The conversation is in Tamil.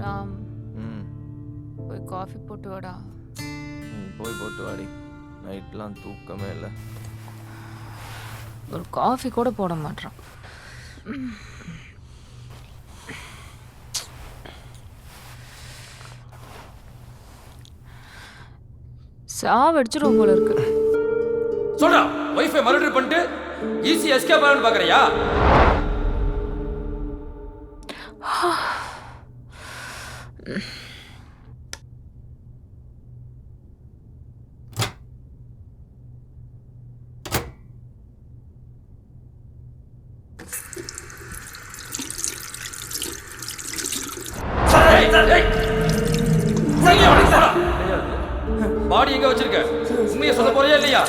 ராம் ம் போய் காஃபி போட்டு வாடா. போய் போட்டு வாடி. நைட்லாம் தூக்கமே இல்லை. ஒரு காஃபி கூட போட மாட்டான். சாவடிச்சிரும் போல இருக்கு. சொல்றா, வைஃபை மர்டர் பண்ணிட்டு ஈஸி எஸ்கேப் ஆகணும்னு பாக்குறியா? பாடி எங்க வச்சிருக்க? உண்மையை சொல்ல போறியா இல்லையா?